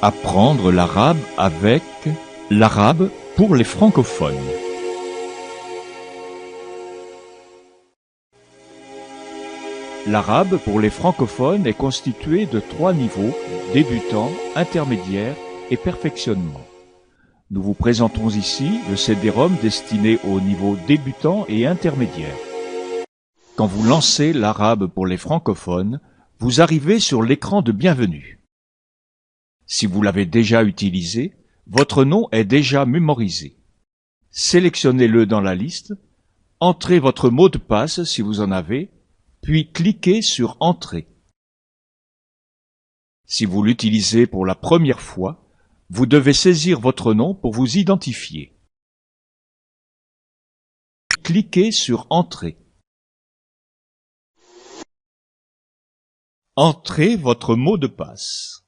Apprendre l'arabe avec l'arabe pour les francophones. L'arabe pour les francophones est constitué de 3 niveaux, débutant, intermédiaire et perfectionnement. Nous vous présentons ici le CD-ROM destiné au niveau débutant et intermédiaire. Quand vous lancez l'arabe pour les francophones, vous arrivez sur l'écran de bienvenue. Si vous l'avez déjà utilisé, votre nom est déjà mémorisé. Sélectionnez-le dans la liste, entrez votre mot de passe si vous en avez, puis cliquez sur Entrée. Si vous l'utilisez pour la première fois, vous devez saisir votre nom pour vous identifier. Cliquez sur Entrée. Entrez votre mot de passe.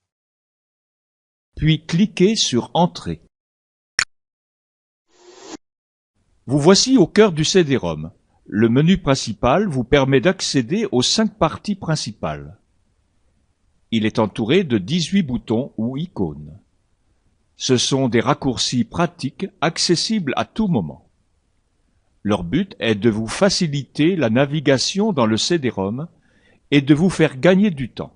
Puis cliquez sur Entrée. Vous voici au cœur du CD-ROM. Le menu principal vous permet d'accéder aux 5 parties principales. Il est entouré de 18 boutons ou icônes. Ce sont des raccourcis pratiques accessibles à tout moment. Leur but est de vous faciliter la navigation dans le CD-ROM et de vous faire gagner du temps.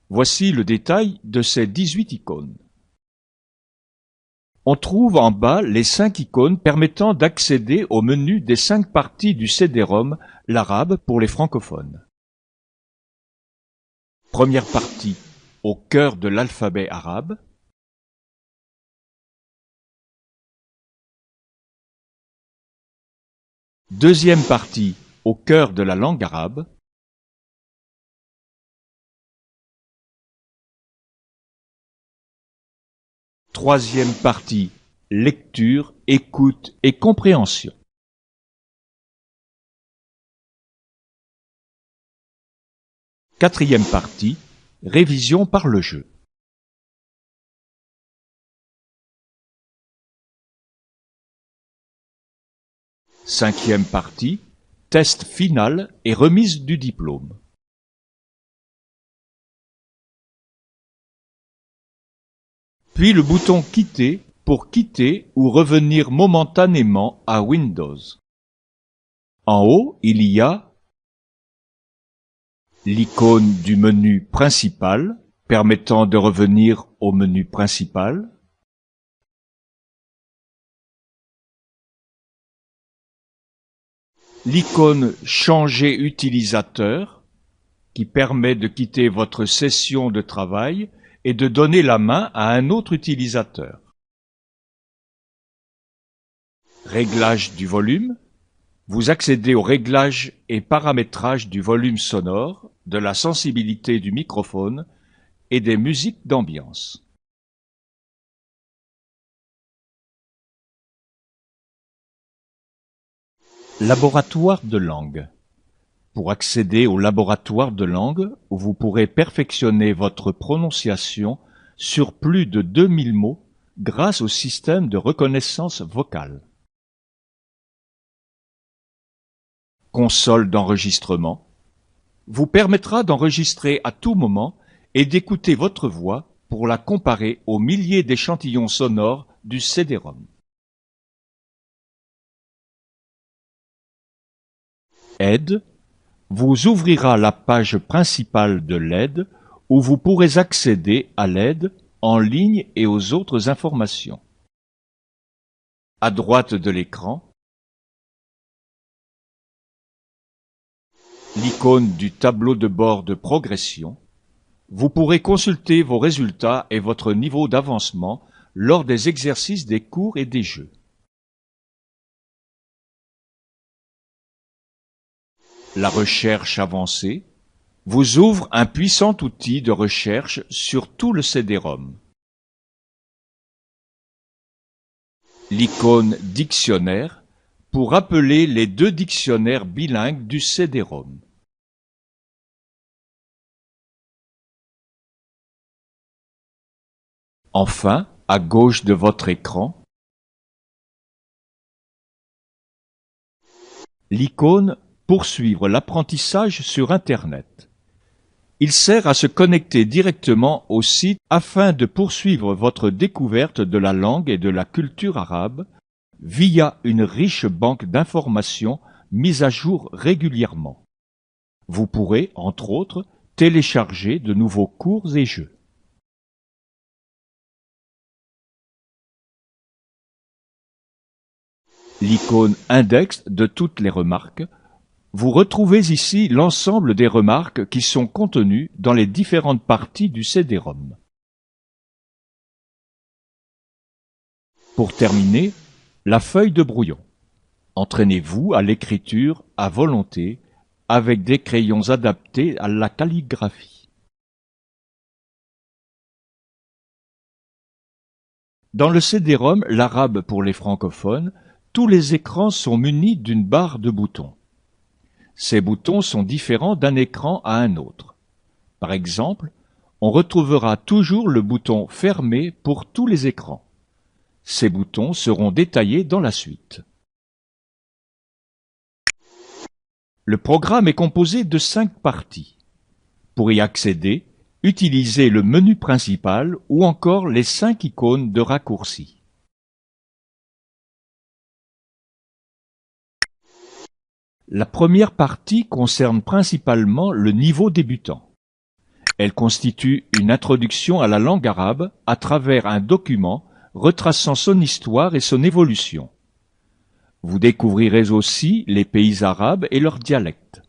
Voici le détail de ces 18 icônes. On trouve en bas les 5 icônes permettant d'accéder au menu des 5 parties du CD-ROM, l'arabe pour les francophones. Première partie, au cœur de l'alphabet arabe. Deuxième partie, au cœur de la langue arabe. Troisième partie, lecture, écoute et compréhension. Quatrième partie, révision par le jeu. Cinquième partie, test final et remise du diplôme. Puis le bouton Quitter pour quitter ou revenir momentanément à Windows. En haut, il y a l'icône du menu principal permettant de revenir au menu principal. L'icône Changer utilisateur qui permet de quitter votre session de travail et de donner la main à un autre utilisateur. Réglage du volume. Vous accédez aux réglages et paramétrages du volume sonore, de la sensibilité du microphone et des musiques d'ambiance. Laboratoire de langue. Pour accéder au laboratoire de langue, où vous pourrez perfectionner votre prononciation sur plus de 2000 mots grâce au système de reconnaissance vocale. Console d'enregistrement vous permettra d'enregistrer à tout moment et d'écouter votre voix pour la comparer aux milliers d'échantillons sonores du CD-ROM. Aide vous ouvrira la page principale de l'aide où vous pourrez accéder à l'aide en ligne et aux autres informations. À droite de l'écran, l'icône du tableau de bord de progression. Vous pourrez consulter vos résultats et votre niveau d'avancement lors des exercices des cours et des jeux. La recherche avancée vous ouvre un puissant outil de recherche sur tout le CD-ROM. L'icône dictionnaire pour appeler les 2 dictionnaires bilingues du CD-ROM. Enfin, à gauche de votre écran, l'icône Poursuivre l'apprentissage sur Internet. Il sert à se connecter directement au site afin de poursuivre votre découverte de la langue et de la culture arabe via une riche banque d'informations mise à jour régulièrement. Vous pourrez, entre autres, télécharger de nouveaux cours et jeux. L'icône index de toutes les remarques. Vous retrouvez ici l'ensemble des remarques qui sont contenues dans les différentes parties du CD-ROM. Pour terminer, la feuille de brouillon. Entraînez-vous à l'écriture à volonté avec des crayons adaptés à la calligraphie. Dans le CD-ROM, l'arabe pour les francophones, tous les écrans sont munis d'une barre de boutons. Ces boutons sont différents d'un écran à un autre. Par exemple, on retrouvera toujours le bouton fermé pour tous les écrans. Ces boutons seront détaillés dans la suite. Le programme est composé de 5 parties. Pour y accéder, utilisez le menu principal ou encore les 5 icônes de raccourci. La première partie concerne principalement le niveau débutant. Elle constitue une introduction à la langue arabe à travers un document retraçant son histoire et son évolution. Vous découvrirez aussi les pays arabes et leurs dialectes.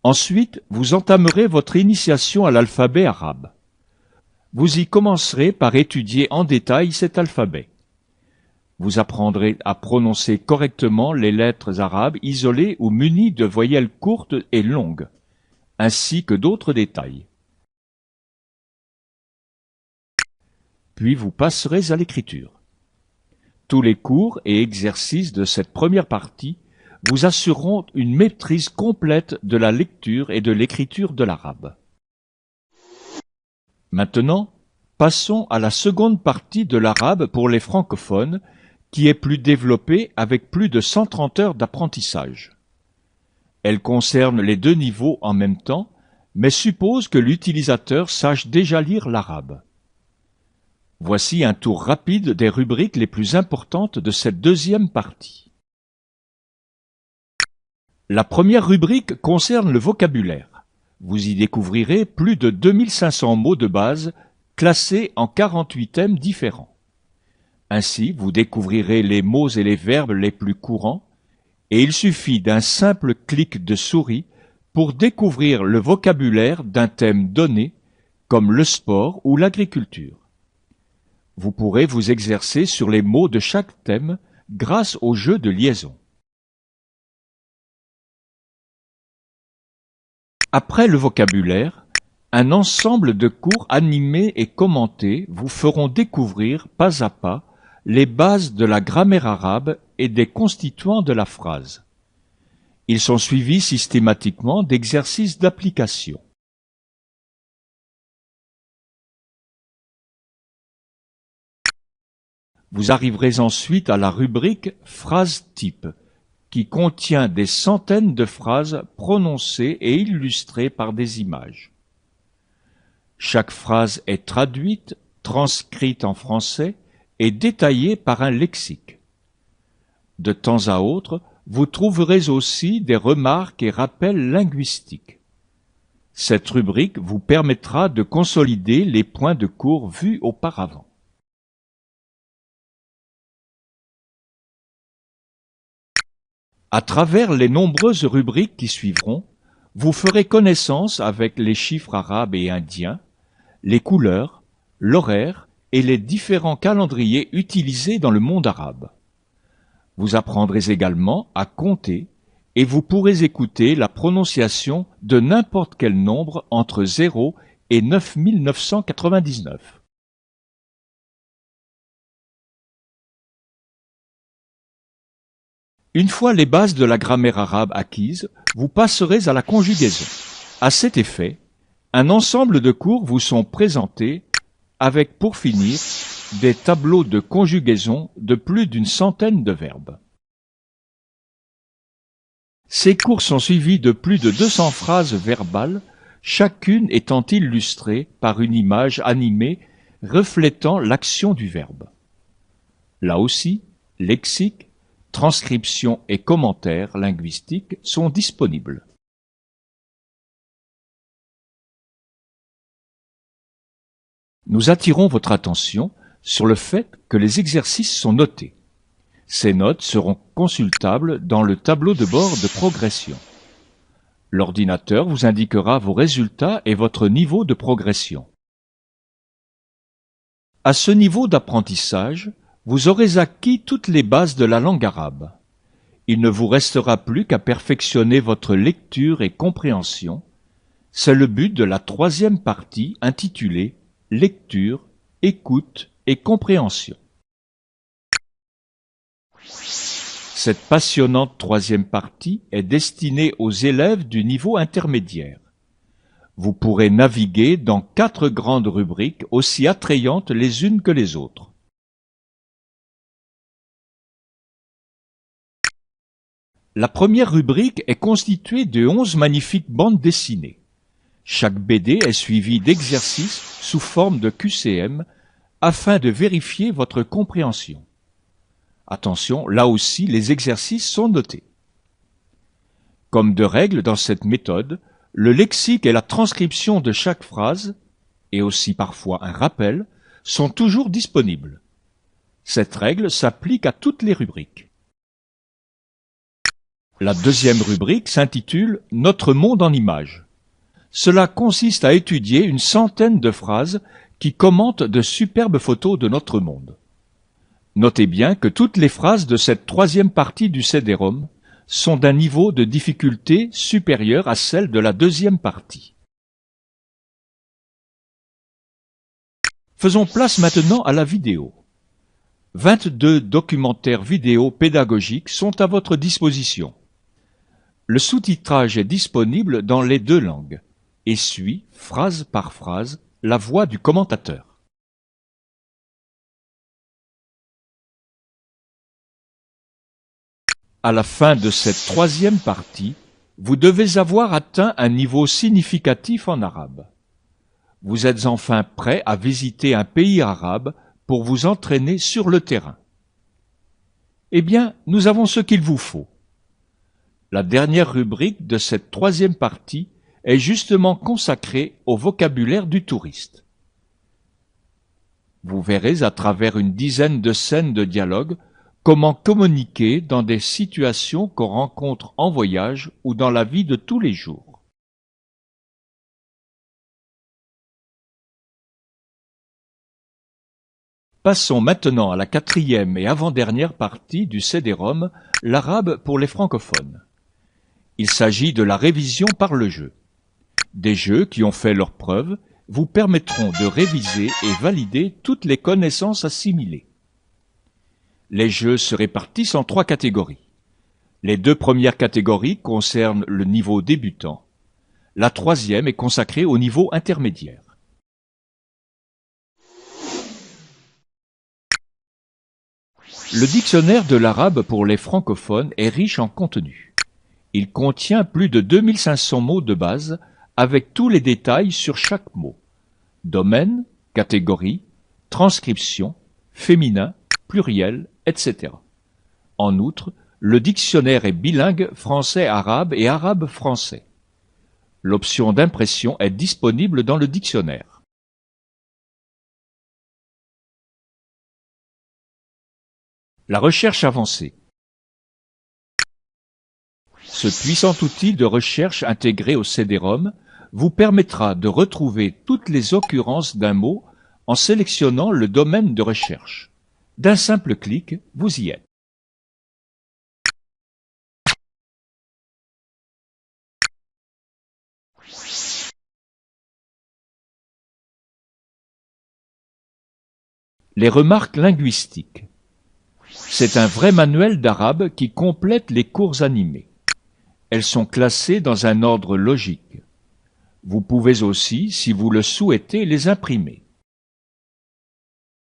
Ensuite, vous entamerez votre initiation à l'alphabet arabe. Vous y commencerez par étudier en détail cet alphabet. Vous apprendrez à prononcer correctement les lettres arabes isolées ou munies de voyelles courtes et longues, ainsi que d'autres détails. Puis vous passerez à l'écriture. Tous les cours et exercices de cette première partie vous assureront une maîtrise complète de la lecture et de l'écriture de l'arabe. Maintenant, passons à la seconde partie de l'arabe pour les francophones, qui est plus développée avec plus de 130 heures d'apprentissage. Elle concerne les 2 niveaux en même temps, mais suppose que l'utilisateur sache déjà lire l'arabe. Voici un tour rapide des rubriques les plus importantes de cette deuxième partie. La première rubrique concerne le vocabulaire. Vous y découvrirez plus de 2500 mots de base classés en 48 thèmes différents. Ainsi, vous découvrirez les mots et les verbes les plus courants, et il suffit d'un simple clic de souris pour découvrir le vocabulaire d'un thème donné, comme le sport ou l'agriculture. Vous pourrez vous exercer sur les mots de chaque thème grâce au jeu de liaison. Après le vocabulaire, un ensemble de cours animés et commentés vous feront découvrir pas à pas les bases de la grammaire arabe et des constituants de la phrase. Ils sont suivis systématiquement d'exercices d'application. Vous arriverez ensuite à la rubrique « Phrases type » qui contient des centaines de phrases prononcées et illustrées par des images. Chaque phrase est traduite, transcrite en français et détaillée par un lexique. De temps à autre, vous trouverez aussi des remarques et rappels linguistiques. Cette rubrique vous permettra de consolider les points de cours vus auparavant. À travers les nombreuses rubriques qui suivront, vous ferez connaissance avec les chiffres arabes et indiens, les couleurs, l'horaire et les différents calendriers utilisés dans le monde arabe. Vous apprendrez également à compter et vous pourrez écouter la prononciation de n'importe quel nombre entre 0 et 9999. Une fois les bases de la grammaire arabe acquises, vous passerez à la conjugaison. À cet effet, un ensemble de cours vous sont présentés avec, pour finir, des tableaux de conjugaison de plus d'une centaine de verbes. Ces cours sont suivis de plus de 200 phrases verbales, chacune étant illustrée par une image animée reflétant l'action du verbe. Là aussi, lexique, transcription et commentaires linguistiques sont disponibles. Nous attirons votre attention sur le fait que les exercices sont notés. Ces notes seront consultables dans le tableau de bord de progression. L'ordinateur vous indiquera vos résultats et votre niveau de progression. À ce niveau d'apprentissage, vous aurez acquis toutes les bases de la langue arabe. Il ne vous restera plus qu'à perfectionner votre lecture et compréhension. C'est le but de la troisième partie intitulée « Lecture, écoute et compréhension ». Cette passionnante troisième partie est destinée aux élèves du niveau intermédiaire. Vous pourrez naviguer dans 4 grandes rubriques aussi attrayantes les unes que les autres. La première rubrique est constituée de 11 magnifiques bandes dessinées. Chaque BD est suivie d'exercices sous forme de QCM afin de vérifier votre compréhension. Attention, là aussi, les exercices sont notés. Comme de règle dans cette méthode, le lexique et la transcription de chaque phrase, et aussi parfois un rappel, sont toujours disponibles. Cette règle s'applique à toutes les rubriques. La deuxième rubrique s'intitule « Notre monde en images ». Cela consiste à étudier une centaine de phrases qui commentent de superbes photos de notre monde. Notez bien que toutes les phrases de cette troisième partie du CD-ROM sont d'un niveau de difficulté supérieur à celle de la deuxième partie. Faisons place maintenant à la vidéo. 22 documentaires vidéo pédagogiques sont à votre disposition. Le sous-titrage est disponible dans les 2 langues et suit, phrase par phrase, la voix du commentateur. À la fin de cette troisième partie, vous devez avoir atteint un niveau significatif en arabe. Vous êtes enfin prêt à visiter un pays arabe pour vous entraîner sur le terrain. Eh bien, nous avons ce qu'il vous faut. La dernière rubrique de cette troisième partie est justement consacrée au vocabulaire du touriste. Vous verrez à travers une dizaine de scènes de dialogue comment communiquer dans des situations qu'on rencontre en voyage ou dans la vie de tous les jours. Passons maintenant à la 4e et avant-dernière partie du CD-ROM, l'arabe pour les francophones. Il s'agit de la révision par le jeu. Des jeux qui ont fait leurs preuves vous permettront de réviser et valider toutes les connaissances assimilées. Les jeux se répartissent en 3 catégories. Les 2 premières catégories concernent le niveau débutant. La 3e est consacrée au niveau intermédiaire. Le dictionnaire de l'arabe pour les francophones est riche en contenu. Il contient plus de 2500 mots de base avec tous les détails sur chaque mot. Domaine, catégorie, transcription, féminin, pluriel, etc. En outre, le dictionnaire est bilingue français-arabe et arabe-français. L'option d'impression est disponible dans le dictionnaire. La recherche avancée. Ce puissant outil de recherche intégré au CD-ROM vous permettra de retrouver toutes les occurrences d'un mot en sélectionnant le domaine de recherche. D'un simple clic, vous y êtes. Les remarques linguistiques. C'est un vrai manuel d'arabe qui complète les cours animés. Elles sont classées dans un ordre logique. Vous pouvez aussi, si vous le souhaitez, les imprimer.